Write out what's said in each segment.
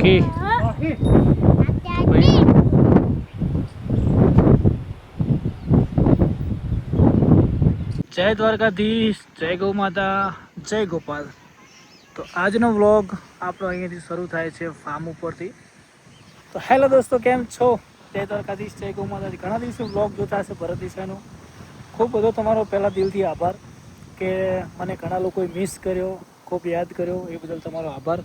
આખી જય દ્વારકાધીશ, જય ગૌ માતા, જય ગોપાલ. તો આજનો વ્લોગ આપણો અહીંયાથી શરૂ થાય છે ફાર્મ ઉપરથી. તો હેલો દોસ્તો, કેમ છો? જય દ્વારકાધીશ, જય ગૌ માતાજી. ઘણા દિવસે વ્લોગ જોતા હશે ભરત દિશાનો. ખૂબ બધો તમારો પહેલાં દિલથી આભાર કે મને ઘણા લોકોએ મિસ કર્યો, ખૂબ યાદ કર્યો, એ બદલ તમારો આભાર.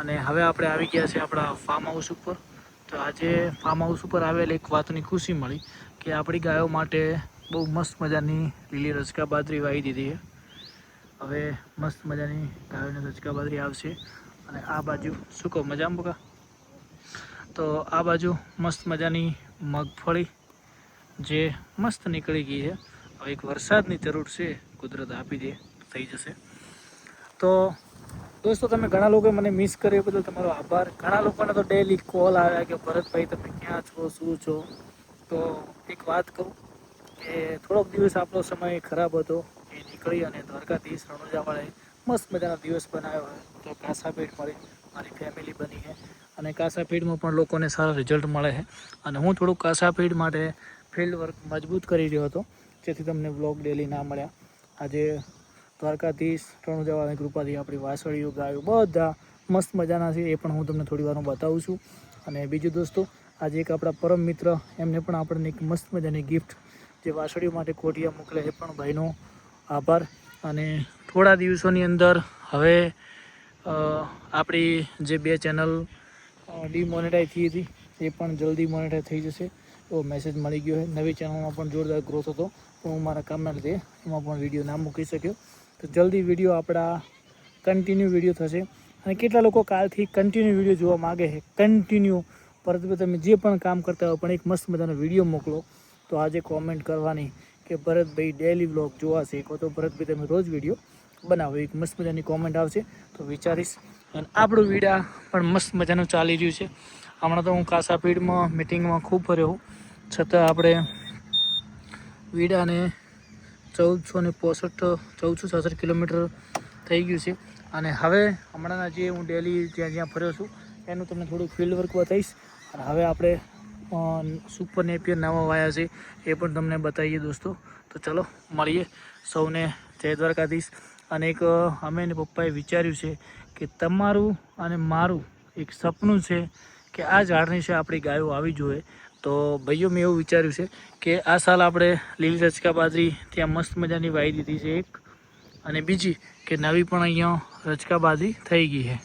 અને હવે આપણે આવી ગયા છે આપણા ફાર્મ હાઉસ ઉપર. તો આજે ફાર્મ હાઉસ ઉપર આવેલ એક વાતની ખુશી મળી કે આપણી ગાયો માટે બહુ મસ્ત મજાની લીલી રચકા બાજરી વાવી દીધી છે. હવે મસ્ત મજાની ગાયોને રચકા બાજરી આવશે. અને આ બાજુ શું કહો, મજામાં બકા? તો આ બાજુ મસ્ત મજાની મગફળી જે મસ્ત નીકળી ગઈ છે. હવે એક વરસાદની જરૂર છે, કુદરત આપી દે થઈ જશે. તો દોસ્તો, તમે ઘણા લોકોએ મને મિસ કર્યો એ બદલ તમારો આભાર. ઘણા લોકોને તો ડેલી કોલ આવ્યા કે ભરતભાઈ તમે ક્યાં છો, શું છો? તો એક વાત કહું કે થોડોક દિવસ આપણો સમય ખરાબ હતો, એ નીકળી અને દ્વારકાધીશ રણુજાવાળાએ મસ્ત મજાનો દિવસ બનાવ્યો હોય. તો કાસાપીઠ મારી ફેમિલી બની છે અને કાસાપીઠમાં પણ લોકોને સારા રિઝલ્ટ મળે છે. અને હું થોડુંક કાસાપીઠ માટે ફિલ્ડ વર્ક મજબૂત કરી રહ્યો હતો, જેથી તમને બ્લોગ ડેલી ના મળ્યા. આજે દ્વારકાધીશ રણુજાવાળાની કૃપાથી આપણી વાસળીઓ ગાયો બધા મસ્ત મજાના છે, એ પણ હું તમને થોડી વારમાં બતાવું છું. અને બીજું દોસ્તો, આજે એક આપણા પરમ મિત્ર, એમને પણ આપણને એક મસ્ત મજાની ગિફ્ટ જે વાસળીઓ માટે કોટિયા મોકલે, એ પણ ભાઈનો આભાર. અને થોડા દિવસોની અંદર હવે આપણી જે 2 ચેનલ ડીમોનેટાઈઝ થઈ હતી એ પણ જલ્દી મોનેટાઈઝ થઈ જશે એવો મેસેજ મળી ગયો છે. નવી ચેનલમાં પણ જોરદાર ગ્રોથ હતો, પણ હું મારા કામના લીધે એમાં પણ વિડીયો ના મૂકી શક્યો. તો જલ્દી વિડીયો આપણા કન્ટિન્યુ વિડીયો થશે. અને કેટલા લોકો કાલથી કન્ટિન્યુ વિડીયો જોવા માગે છે, કન્ટિન્યુ. પરંતુ તમે જે પણ કામ કરતા હોય પણ એક મસ્ત મજાનો વિડીયો મોકલો. તો આજે કોમેન્ટ કરવાની કે ભરતભાઈ ડેલી વ્લોગ જોવાશે, કો તો ભરતભાઈ તમે રોજ વિડીયો બનાવો, એક મસ્ત મજાની કોમેન્ટ આવશે તો વિચારીશ. અને આપણું વિડીયા પણ મસ્ત મજાનું ચાલી રહ્યું છે. હમણાં તો હું કાસાપીઠમાં મિટિંગમાં ખૂબ ફર્યો હું, છતાં આપણે વીડાને 1466 કિલોમીટર થઈ ગયું છે. અને હવે હમણાંના જે હું ડેલી જ્યાં ફર્યો છું એનું તમને થોડુંક ફિલ્ડ વર્ક બતાવીશ. અને હવે આપણે સુપર નેપિયર નવા વાયા છે, એ પણ તમને બતાવીએ દોસ્તો. તો ચલો મળીએ. સૌને જય દ્વારકાધીશ. અને એક અમે ને પપ્પાએ વિચાર્યું છે કે તમારું અને મારું એક સપનું છે કે આ ઝાડ નીચે આપણી ગાયો આવી જોઈએ. તો ભાઈઓ, મેં એવું વિચાર્યું છે કે આ સાલ આપણે લીલી રચકા બાજરી ત્યાં મસ્ત મજાની વાવી દીધી છે એક. અને બીજી કે નવી પણ અહીંયા રચકા બાજરી થઈ ગઈ છે,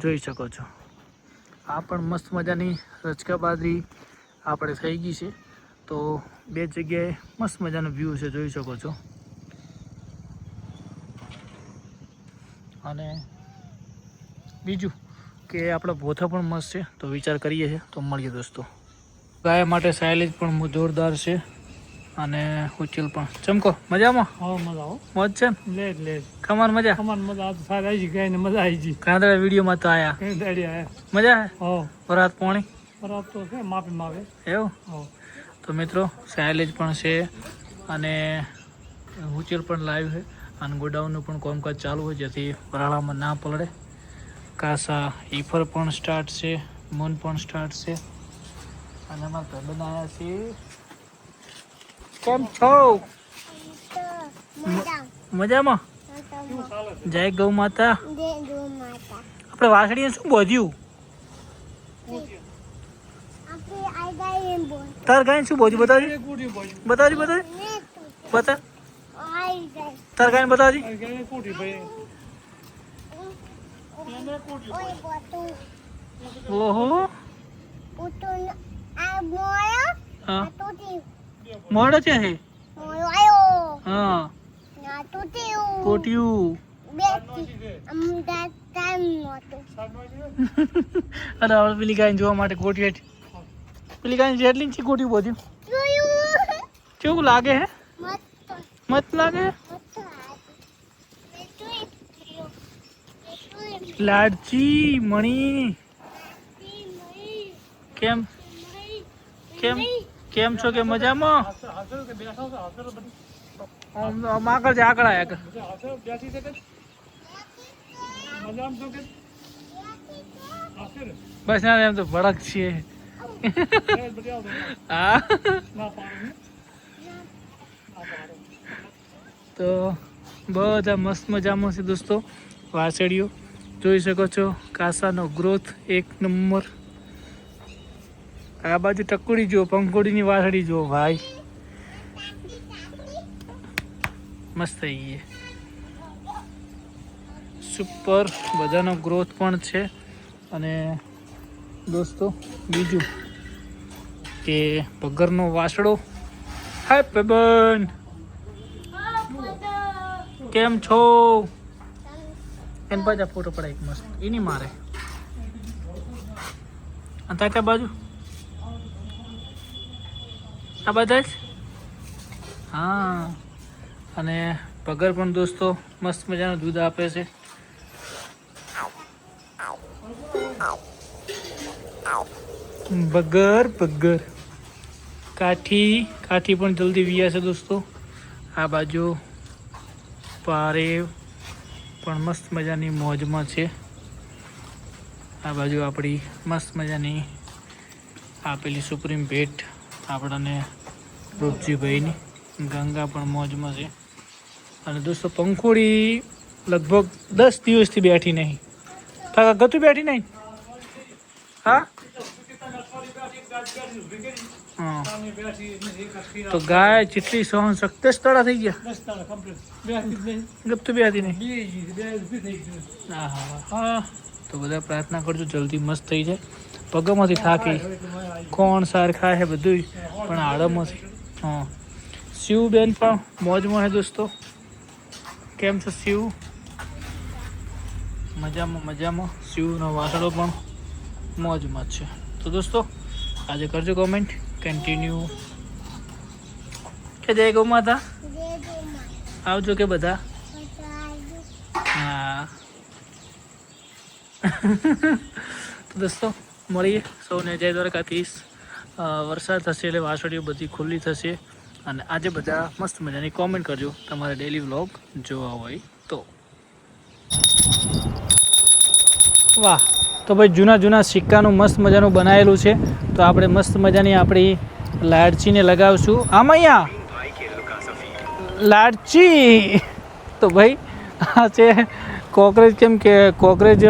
જોઈ શકો છો. આ પણ મસ્ત મજાની રચકા બાજરી આપણે થઈ ગઈ છે. તો 2 જગ્યાએ મસ્ત મજાનો વ્યૂ છે, જોઈ શકો છો. અને બીજું કે આપણા ભોથા પણ મસ્ત છે, તો વિચાર કરીએ છીએ. તો મળીએ દોસ્તો. ગાય માટે સાયલેજ પણ જોરદાર છે. અને ઉચલ પણ ચમકો મજામાં. હા, મજા આવો, મોજ છે ને? લે ખમાર મજા, ખમાર મજા. સારા આવી ગઈ ને, મજા આવી ગઈ. કાંદડા વિડીયોમાં તો આયા, કાંદડી આયા, મજા હે. હો, વરાત પાણી વરાત તો છે, માપે માપે એવું. હો. તો મિત્રો, સાયલેજ પણ છે અને ઉચેલ પણ લાઈવ છે. અને ગોડાઉનનું પણ કામકાજ ચાલુ હોય, જેથી વરાળામાં ના પલળે. કાસા ઈફર પણ સ્ટાર્ટ છે, મૂન પણ સ્ટાર્ટ છે. અને અમારા ભાઈબંધ આવ્યા છે. કેમ છો? મજામાં. જય ગૌ માતા. આપણે વાસળીને શું બોધ્યું? તાર ગાયને શું બોધ્યું? બતાવજી બતાવજી બતાવ. તાર ગાયને બતાવજી. ઓહો, હા, મોડો છે હે. હા, કોટિયું. અરે હવે પેલી ગાયને જોવા માટે કોટી, પેલી ગાયને જેટલી છે કોટી બોધ્યું. કેવું લાગે હે? મત લાગે. લાડજી મણી, કેમ કેમ કેમ છો? કે મજામાં? આગળ છે, આગળ બસ ના એમ તો ભડક છીએ હા તો બધા મસ્ત મજામાં છે દોસ્તો. વાસળીઓ જોઈ શકો છો, કાસાનો ગ્રોથ 1 નંબર. આ બાજુ ટકુડી જુઓ, પંખોડીની વાસળી જુઓ ભાઈ, મસ્ત થઈ ગઈ સુપર. બધાનો ગ્રોથ પણ છે. અને દોસ્તો બીજું કે પગરનો વાસળો, હાય પબન કેમ છો? એને પાછા ફોટો પડાય એક મસ્ત એની મારે તાકા બાજુ આ બધા જ હા. અને પગર પણ દોસ્તો મસ્ત મજાનું દૂધ આપે છે. બગર કાઠી પણ જલ્દી વિયા છે દોસ્તો. આ બાજુ પારે પણ મસ્ત મજાની મોજમાં છે. આ બાજુ આપણી મસ્ત મજાની આપેલી સુપ્રીમ ભેટ આપણને રૂપજીભાઈની. ગંગા પણ મોજમાં છે. અને દોસ્તો પંખોડી લગભગ 10 દિવસથી બેઠી નહીં. કાકા ગતું બેઠી નહીં હા હા. તો ગાય જેટલી સહન શક્તિ તળા થઈ ગયા ગપતું બેઠી નહીં. હા હા હા. તો બધા પ્રાર્થના કરજો જલ્દી મસ્ત થઈ જાય. પગમાંથી થાકી કોણ સાર ખાય છે બધું પણ આડમમાંથી. હા શિવબેન પણ મોજમાં છે દોસ્તો. કેમ છો શિવ? મજામાં. શિવનો વાસળો પણ મોજમાં જ છે. તો દોસ્તો આજે કરજો કોમેન્ટ. કન્ટિન્યુ કે જય ગૌ માતા આવજો કે બધા હા. તો દોસ્તો મળીએ સૌને જય દ્વારકાધીશ. વરસાદ થશે એટલે વાસળીઓ બધી ખુલ્લી થશે. અને આજે બધા મસ્ત મજાની કોમેન્ટ કરજો તમારે ડેલી વ્લોગ જોવા હોય તો. વાહ. તો ભાઈ જૂના સિક્કાનું મસ્ત મજાનું બનાવેલું છે. તો આપણે મસ્ત મજાની આપણી લાડચીને લગાવશું આમાં. અહીંયા લાડચી તો ભાઈ આ છે કોકરેજ. કેમ કે કોકરેજ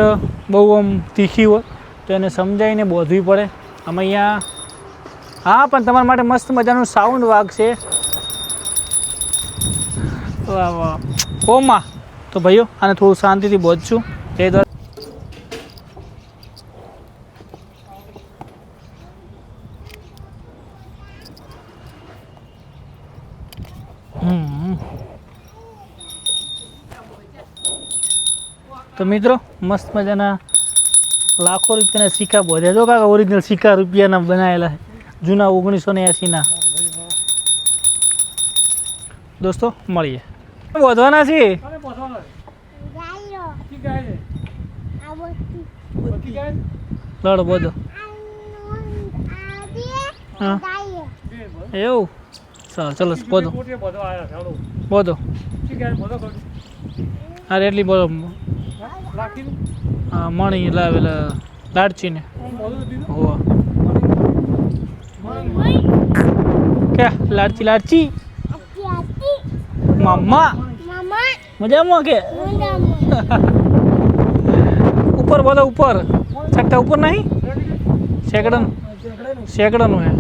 બહુ આમ તીખી હોય તો એને સમજાવીને બોધવી પડે. આમાં અહીંયા હા પણ તમારા માટે મસ્ત મજાનું સાઉન્ડ વાગશે. વાહ વાહ ઓમાં. તો ભાઈઓ આને થોડું શાંતિથી બોધશું. જય દ્વારકા. તો મિત્રો મસ્ત મજાના લાખો રૂપિયાના સિક્કા બોધ્યા. જો કાકા ઓરિજિનલ સિક્કા રૂપિયાના બનાવેલા છે જૂના 1980ના. દોસ્તો મળીએ. બોધવાના છે લડો બોધો. હા એવું ચાલો ચલો બોધો બોધો. અરે એટલી બોલો હા મણી લાવેલા લાડચીને હોવા કે લાડચી મમ્મા મજામાં કે ઉપર બોલો ઉપર છઠ્ઠા ઉપર નહીં સેકડાનું હે.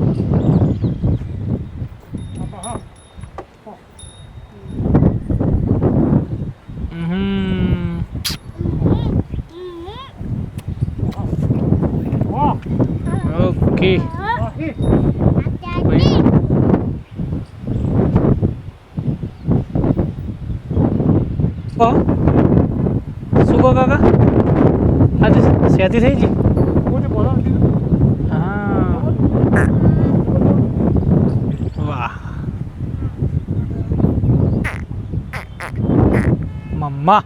ઓકે શું કહો કાકા? આજે શેતી થઈ ગઈ. હા વાહ મમ્મા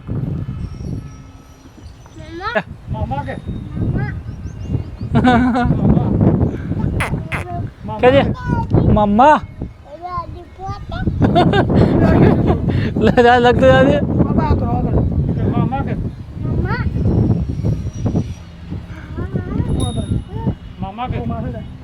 કે મમ્મા लगता है ઓકે બહુ માથું થાય.